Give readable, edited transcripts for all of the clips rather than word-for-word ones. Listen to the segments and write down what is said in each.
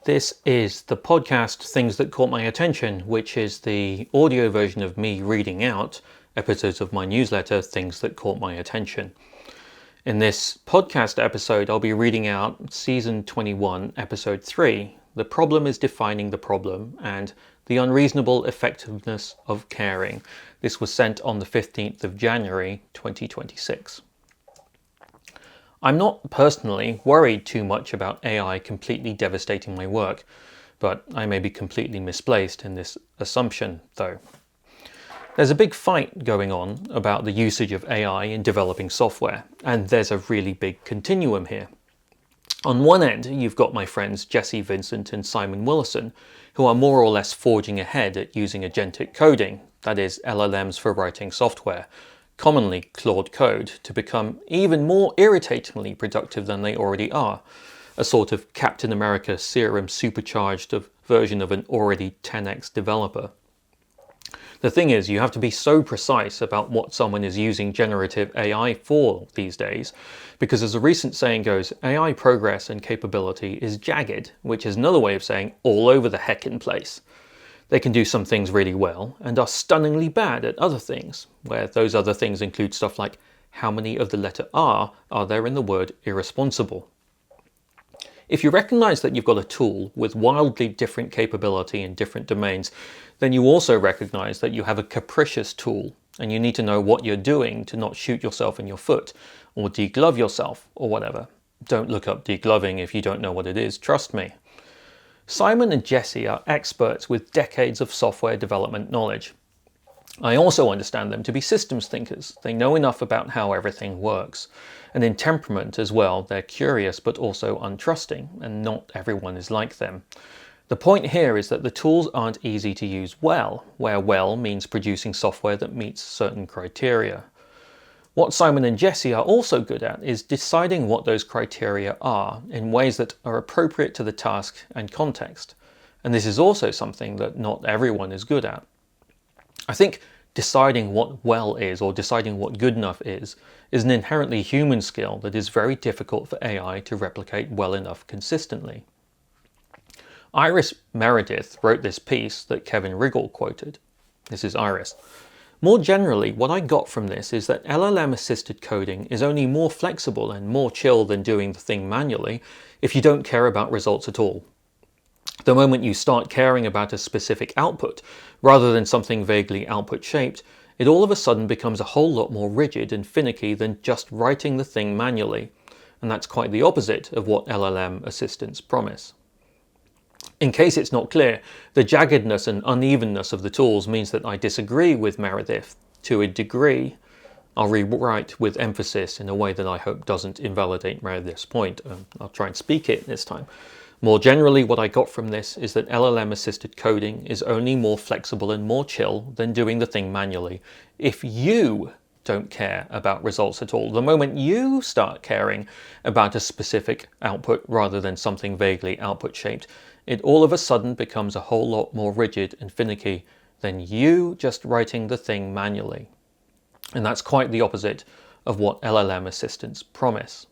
This is the podcast Things That Caught My Attention, which is the audio version of me reading out episodes of my newsletter, Things That Caught My Attention. In this podcast episode, I'll be reading out Season 21, Episode 3, The Problem is Defining the Problem, and The Unreasonable Effectiveness of Caring. This was sent on the 15th of January, 2026. I'm not personally worried too much about AI completely devastating my work, but I may be completely misplaced in this assumption, though. There's a big fight going on about the usage of AI in developing software, and there's a really big continuum here. On one end, you've got my friends Jesse Vincent and Simon Willison, who are more or less forging ahead at using agentic coding, that is, LLMs for writing software, commonly Claude Code, to become even more irritatingly productive than they already are, a sort of Captain America serum supercharged version of an already 10x developer. The thing is, you have to be so precise about what someone is using generative AI for these days, because as a recent saying goes, AI progress and capability is jagged, which is another way of saying all over the heckin' place. They can do some things really well and are stunningly bad at other things, where those other things include stuff like how many of the letter R are there in the word irresponsible. If you recognize that you've got a tool with wildly different capability in different domains, then you also recognize that you have a capricious tool and you need to know what you're doing to not shoot yourself in your foot or deglove yourself or whatever. Don't look up degloving if you don't know what it is, trust me. Simon and Jesse are experts with decades of software development knowledge. I also understand them to be systems thinkers. They know enough about how everything works. And in temperament as well, they're curious but also untrusting, and not everyone is like them. The point here is that the tools aren't easy to use well, where well means producing software that meets certain criteria. What Simon and Jesse are also good at is deciding what those criteria are in ways that are appropriate to the task and context. And this is also something that not everyone is good at. I think deciding what well is or deciding what good enough is an inherently human skill that is very difficult for AI to replicate well enough consistently. Iris Meredith wrote this piece that Kevin Riggle quoted. This is Iris. More generally, what I got from this is that LLM-assisted coding is only more flexible and more chill than doing the thing manually if you don't care about results at all. The moment you start caring about a specific output, rather than something vaguely output-shaped, it all of a sudden becomes a whole lot more rigid and finicky than just writing the thing manually, and that's quite the opposite of what LLM assistants promise. In case it's not clear, the jaggedness and unevenness of the tools means that I disagree with Meredith to a degree. I'll rewrite with emphasis in a way that I hope doesn't invalidate Meredith's point. I'll try and speak it this time. More generally, what I got from this is that LLM-assisted coding is only more flexible and more chill than doing the thing manually if you don't care about results at all. The moment you start caring about a specific output rather than something vaguely output-shaped, it all of a sudden becomes a whole lot more rigid and finicky than you just writing the thing manually. And that's quite the opposite of what LLM assistants promise.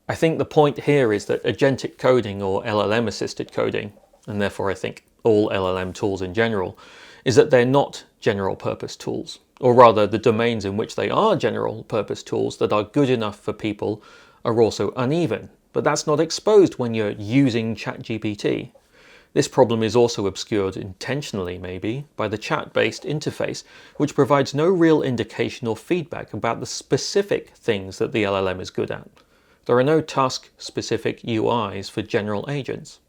I think the point here is that agentic coding or LLM assisted coding, and therefore I think all LLM tools in general, is that they're not general purpose tools, or rather the domains in which they are general purpose tools that are good enough for people are also uneven. But that's not exposed when you're using ChatGPT. This problem is also obscured intentionally, maybe, by the chat-based interface, which provides no real indication or feedback about the specific things that the LLM is good at. There are no task-specific UIs for general agents.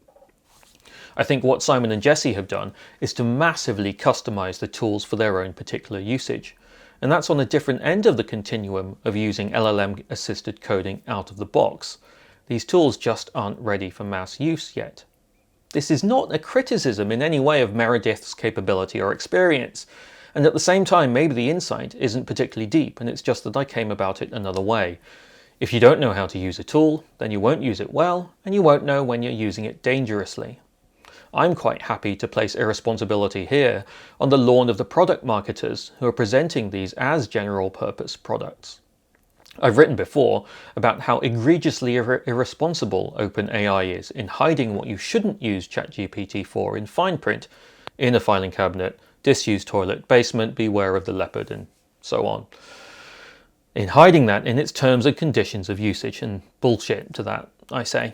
I think what Simon and Jesse have done is to massively customize the tools for their own particular usage. And that's on a different end of the continuum of using LLM-assisted coding out of the box. These tools just aren't ready for mass use yet. This is not a criticism in any way of Meredith's capability or experience, and at the same time maybe the insight isn't particularly deep and it's just that I came about it another way. If you don't know how to use a tool, then you won't use it well, and you won't know when you're using it dangerously. I'm quite happy to place irresponsibility here on the lawn of the product marketers who are presenting these as general purpose products. I've written before about how egregiously irresponsible OpenAI is in hiding what you shouldn't use ChatGPT for in fine print, in a filing cabinet, disused toilet, basement, beware of the leopard, and so on. In hiding that in its terms and conditions of usage, and bullshit to that, I say.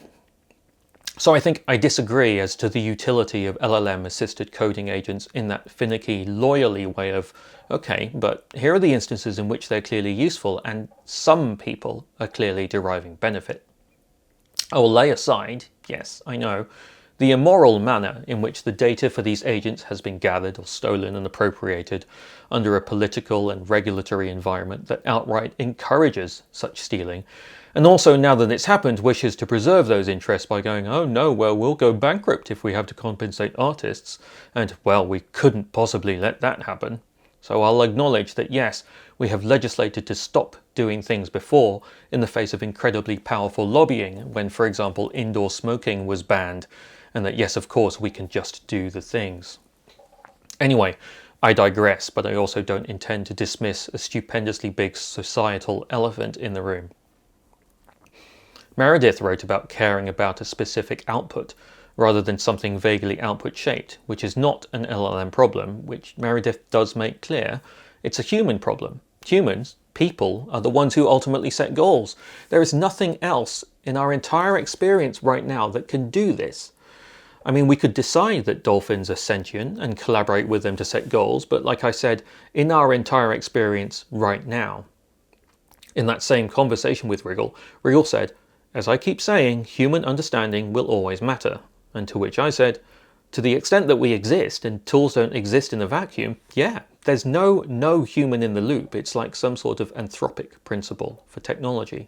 So I think I disagree as to the utility of LLM-assisted coding agents in that finicky, lawyerly way of, okay, but here are the instances in which they're clearly useful and some people are clearly deriving benefit. I will lay aside, yes, I know, the immoral manner in which the data for these agents has been gathered or stolen and appropriated under a political and regulatory environment that outright encourages such stealing, and also, now that it's happened, wishes to preserve those interests by going, oh no, well, we'll go bankrupt if we have to compensate artists, and, well, we couldn't possibly let that happen. So I'll acknowledge that, yes, we have legislated to stop doing things before in the face of incredibly powerful lobbying when, for example, indoor smoking was banned, and that, yes, of course, we can just do the things. Anyway, I digress, but I also don't intend to dismiss a stupendously big societal elephant in the room. Meredith wrote about caring about a specific output rather than something vaguely output-shaped, which is not an LLM problem, which Meredith does make clear. It's a human problem. Humans, people, are the ones who ultimately set goals. There is nothing else in our entire experience right now that can do this. I mean, we could decide that dolphins are sentient and collaborate with them to set goals, but like I said, in our entire experience right now. In that same conversation with Wriggle, Wriggle said, as I keep saying, human understanding will always matter. And to which I said, to the extent that we exist and tools don't exist in a vacuum, yeah, there's no human in the loop. It's like some sort of anthropic principle for technology.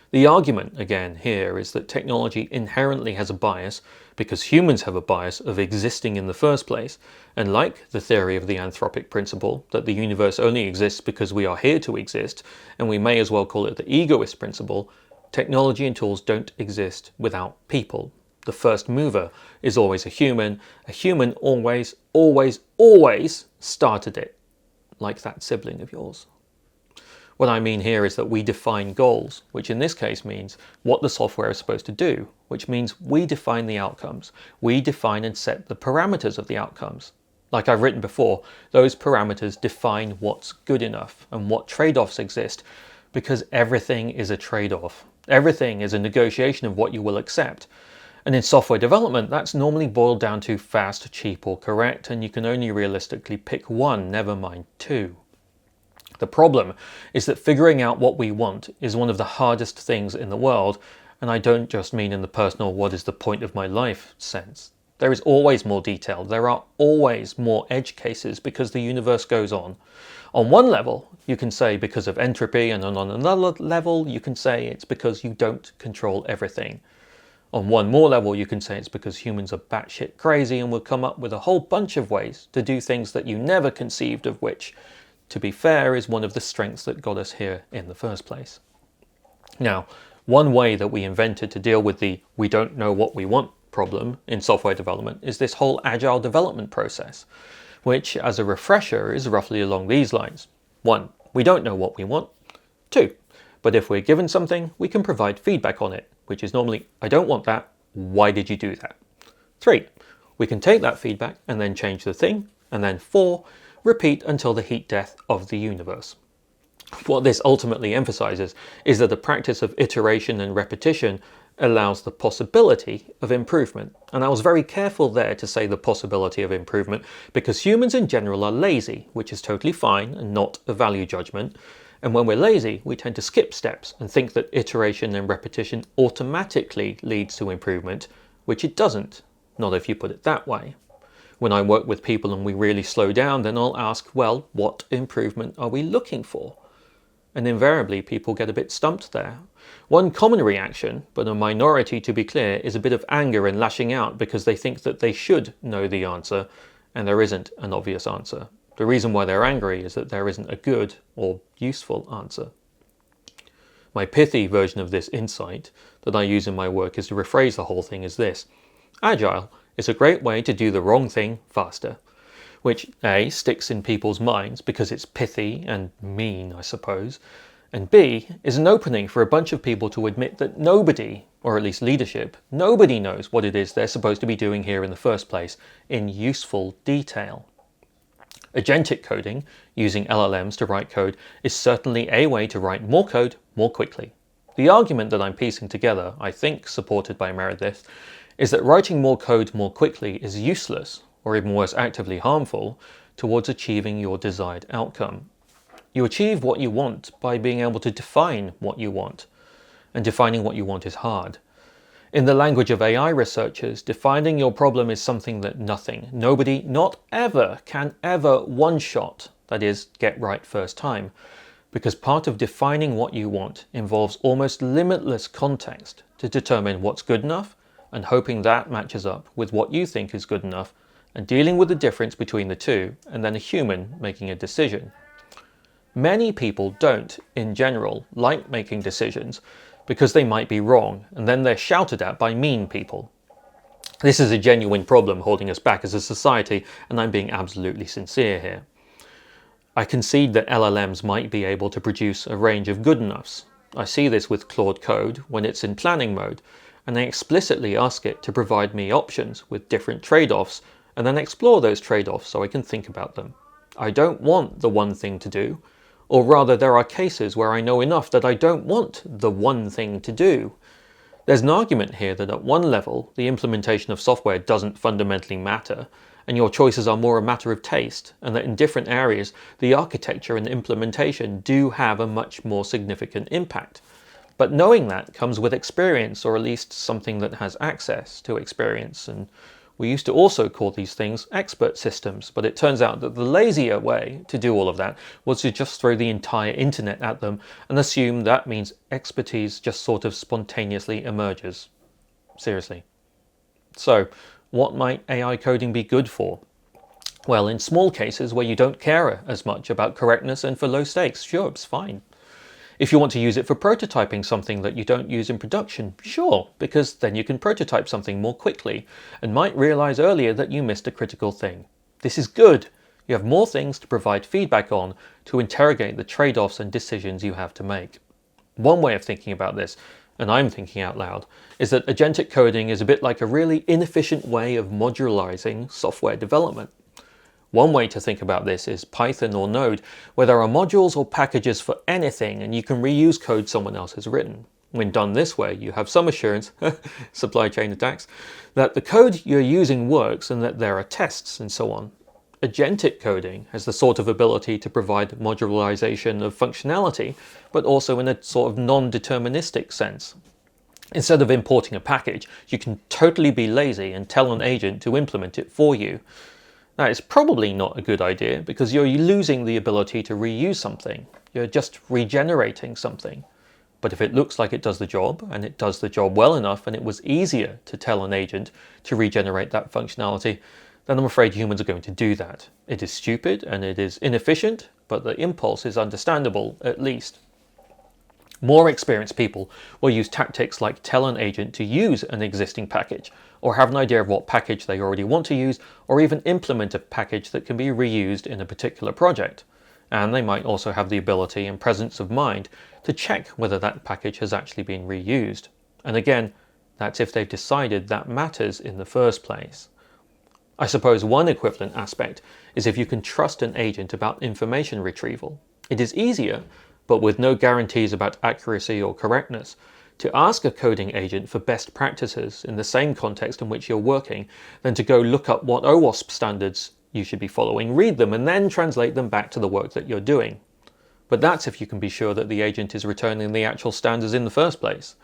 The argument, again, here is that technology inherently has a bias because humans have a bias of existing in the first place. And like the theory of the anthropic principle, that the universe only exists because we are here to exist, and we may as well call it the egoist principle, technology and tools don't exist without people. The first mover is always a human. A human always, always, always started it, like that sibling of yours. What I mean here is that we define goals, which in this case means what the software is supposed to do, which means we define the outcomes. We define and set the parameters of the outcomes. Like I've written before, those parameters define what's good enough and what trade-offs exist, because everything is a trade-off. Everything is a negotiation of what you will accept. And in software development, that's normally boiled down to fast, cheap, or correct, and you can only realistically pick one, never mind two. The problem is that figuring out what we want is one of the hardest things in the world, and I don't just mean in the personal what is the point of my life sense. There is always more detail. There are always more edge cases because the universe goes on. On one level, you can say because of entropy, and on another level, you can say it's because you don't control everything. On one more level, you can say it's because humans are batshit crazy and will come up with a whole bunch of ways to do things that you never conceived of, which, to be fair, is one of the strengths that got us here in the first place. Now, one way that we invented to deal with the we don't know what we want problem in software development is this whole agile development process, which, as a refresher, is roughly along these lines. 1, we don't know what we want. 2, but if we're given something, we can provide feedback on it, which is normally, I don't want that, why did you do that? 3, we can take that feedback and then change the thing. And then 4, repeat until the heat death of the universe. What this ultimately emphasizes is that the practice of iteration and repetition allows the possibility of improvement. And I was very careful there to say the possibility of improvement because humans in general are lazy, which is totally fine and not a value judgment. And when we're lazy, we tend to skip steps and think that iteration and repetition automatically leads to improvement, which it doesn't, not if you put it that way. When I work with people and we really slow down, then I'll ask, well, what improvement are we looking for? And invariably, people get a bit stumped there. One common reaction, but a minority to be clear, is a bit of anger and lashing out because they think that they should know the answer, and there isn't an obvious answer. The reason why they're angry is that there isn't a good or useful answer. My pithy version of this insight that I use in my work is to rephrase the whole thing as this. Agile is a great way to do the wrong thing faster, which A, sticks in people's minds because it's pithy and mean, I suppose, And B is an opening for a bunch of people to admit that nobody, or at least leadership, nobody knows what it is they're supposed to be doing here in the first place in useful detail. Agentic coding, using LLMs to write code, is certainly a way to write more code more quickly. The argument that I'm piecing together, I think supported by Meredith, is that writing more code more quickly is useless, or even worse, actively harmful, towards achieving your desired outcome. You achieve what you want by being able to define what you want, and defining what you want is hard. In the language of AI researchers, defining your problem is something that nobody, not ever, can ever one-shot, that is, get right first time, because part of defining what you want involves almost limitless context to determine what's good enough and hoping that matches up with what you think is good enough and dealing with the difference between the two and then a human making a decision. Many people don't, in general, like making decisions because they might be wrong and then they're shouted at by mean people. This is a genuine problem holding us back as a society, and I'm being absolutely sincere here. I concede that LLMs might be able to produce a range of good enoughs. I see this with Claude Code when it's in planning mode, and I explicitly ask it to provide me options with different trade-offs and then explore those trade-offs so I can think about them. I don't want the one thing to do, or rather there are cases where I know enough that I don't want the one thing to do. There's an argument here that at one level, the implementation of software doesn't fundamentally matter, and your choices are more a matter of taste, and that in different areas, the architecture and implementation do have a much more significant impact. But knowing that comes with experience, or at least something that has access to experience, and we used to also call these things expert systems, but it turns out that the lazier way to do all of that was to just throw the entire internet at them and assume that means expertise just sort of spontaneously emerges. Seriously. So, what might AI coding be good for? Well, in small cases where you don't care as much about correctness and for low stakes, sure, it's fine. If you want to use it for prototyping something that you don't use in production, sure, because then you can prototype something more quickly and might realize earlier that you missed a critical thing. This is good. You have more things to provide feedback on to interrogate the trade-offs and decisions you have to make. One way of thinking about this, and I'm thinking out loud, is that agentic coding is a bit like a really inefficient way of modularizing software development. One way to think about this is Python or Node, where there are modules or packages for anything and you can reuse code someone else has written. When done this way, you have some assurance, supply chain attacks, that the code you're using works and that there are tests and so on. Agentic coding has the sort of ability to provide modularization of functionality, but also in a sort of non-deterministic sense. Instead of importing a package, you can totally be lazy and tell an agent to implement it for you. Now, it's probably not a good idea because you're losing the ability to reuse something. You're just regenerating something. But if it looks like it does the job, and it does the job well enough, and it was easier to tell an agent to regenerate that functionality, then I'm afraid humans are going to do that. It is stupid and it is inefficient, but the impulse is understandable, at least. More experienced people will use tactics like tell an agent to use an existing package, or have an idea of what package they already want to use, or even implement a package that can be reused in a particular project. And they might also have the ability and presence of mind to check whether that package has actually been reused. And again, that's if they've decided that matters in the first place. I suppose one equivalent aspect is if you can trust an agent about information retrieval. It is easier, but with no guarantees about accuracy or correctness, to ask a coding agent for best practices in the same context in which you're working than to go look up what OWASP standards you should be following, read them, and then translate them back to the work that you're doing. But that's if you can be sure that the agent is returning the actual standards in the first place.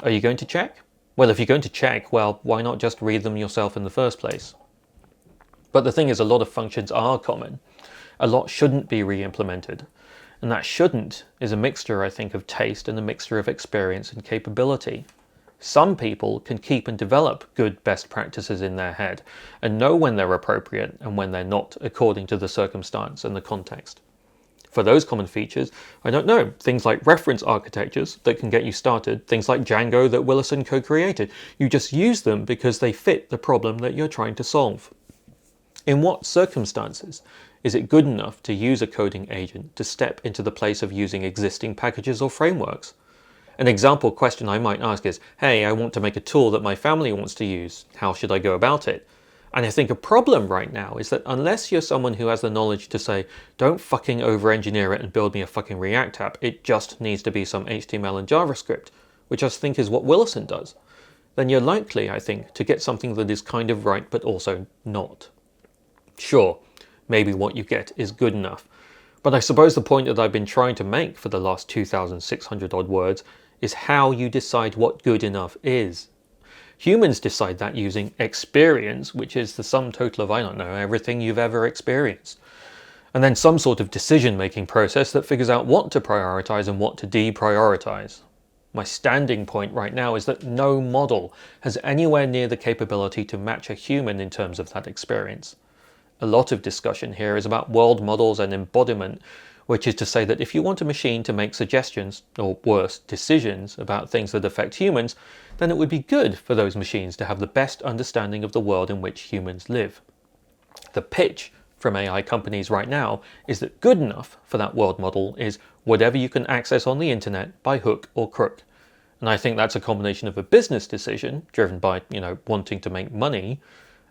Are you going to check? Well, if you're going to check, well, why not just read them yourself in the first place? But the thing is, a lot of functions are common. A lot shouldn't be re-implemented. And that shouldn't is a mixture, I think, of taste and a mixture of experience and capability. Some people can keep and develop good best practices in their head and know when they're appropriate and when they're not, according to the circumstance and the context. For those common features, I don't know, things like reference architectures that can get you started, things like Django that Willison co-created. You just use them because they fit the problem that you're trying to solve. In what circumstances is it good enough to use a coding agent to step into the place of using existing packages or frameworks? An example question I might ask is, hey, I want to make a tool that my family wants to use. How should I go about it? And I think a problem right now is that unless you're someone who has the knowledge to say, don't fucking over-engineer it and build me a fucking React app, it just needs to be some HTML and JavaScript, which I think is what Willison does, then you're likely, I think, to get something that is kind of right but also not. Sure, maybe what you get is good enough, but I suppose the point that I've been trying to make for the last 2,600 odd words is how you decide what good enough is. Humans decide that using experience, which is the sum total of, I don't know, everything you've ever experienced. And then some sort of decision-making process that figures out what to prioritize and what to deprioritize. My standing point right now is that no model has anywhere near the capability to match a human in terms of that experience. A lot of discussion here is about world models and embodiment, which is to say that if you want a machine to make suggestions, or worse, decisions about things that affect humans, then it would be good for those machines to have the best understanding of the world in which humans live. The pitch from AI companies right now is that good enough for that world model is whatever you can access on the internet by hook or crook. And I think that's a combination of a business decision driven by, wanting to make money,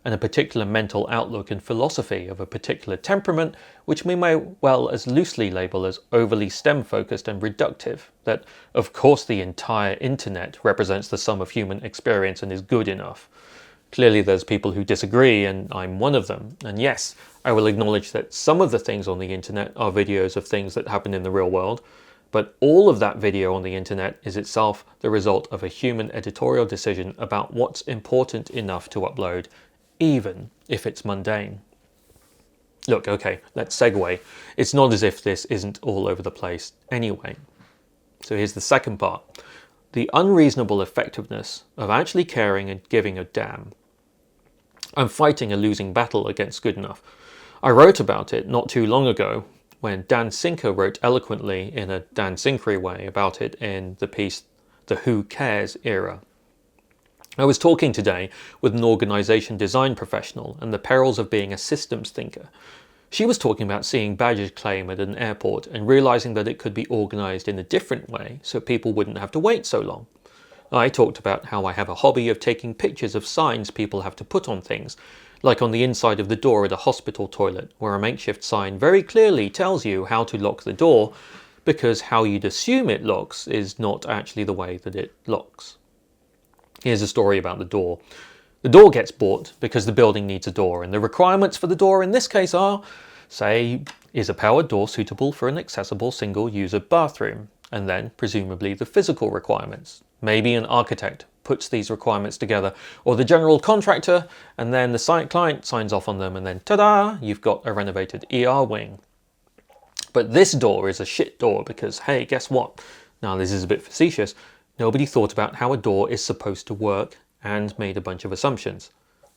and a particular mental outlook and philosophy of a particular temperament, which we may well as loosely label as overly STEM-focused and reductive, that of course the entire internet represents the sum of human experience and is good enough. Clearly there's people who disagree, and I'm one of them. And yes, I will acknowledge that some of the things on the internet are videos of things that happen in the real world, but all of that video on the internet is itself the result of a human editorial decision about what's important enough to upload, even if it's mundane. Look, okay, let's segue. It's not as if this isn't all over the place anyway. So here's the second part. The unreasonable effectiveness of actually caring and giving a damn. I'm fighting a losing battle against good enough. I wrote about it not too long ago when Dan Sinker wrote eloquently in a Dan Sinkery way about it in the piece The Who Cares Era. I was talking today with an organization design professional and the perils of being a systems thinker. She was talking about seeing baggage claim at an airport and realizing that it could be organized in a different way so people wouldn't have to wait so long. I talked about how I have a hobby of taking pictures of signs people have to put on things, like on the inside of the door at a hospital toilet, where a makeshift sign very clearly tells you how to lock the door, because how you'd assume it locks is not actually the way that it locks. Here's a story about the door. The door gets bought because the building needs a door, and the requirements for the door in this case are, say, is a powered door suitable for an accessible single-user bathroom, and then, presumably, the physical requirements. Maybe an architect puts these requirements together, or the general contractor, and then the client signs off on them, and then, ta-da, you've got a renovated ER wing. But this door is a shit door because, hey, guess what? Now, this is a bit facetious. Nobody thought about how a door is supposed to work and made a bunch of assumptions.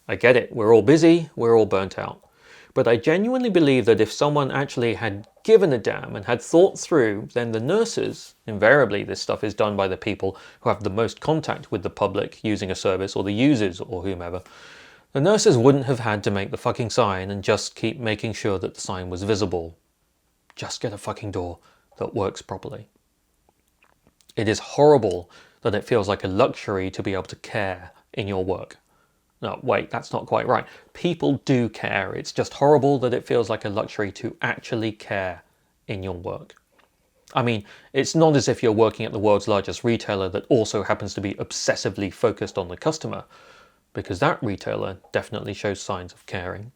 I get it, we're all busy, we're all burnt out. But I genuinely believe that if someone actually had given a damn and had thought through, then the nurses, invariably this stuff is done by the people who have the most contact with the public using a service, or the users or whomever, the nurses wouldn't have had to make the fucking sign and just keep making sure that the sign was visible. Just get a fucking door that works properly. It is horrible that it feels like a luxury to be able to care in your work. No, wait, that's not quite right. People do care. It's just horrible that it feels like a luxury to actually care in your work. I mean, it's not as if you're working at the world's largest retailer that also happens to be obsessively focused on the customer, because that retailer definitely shows signs of caring.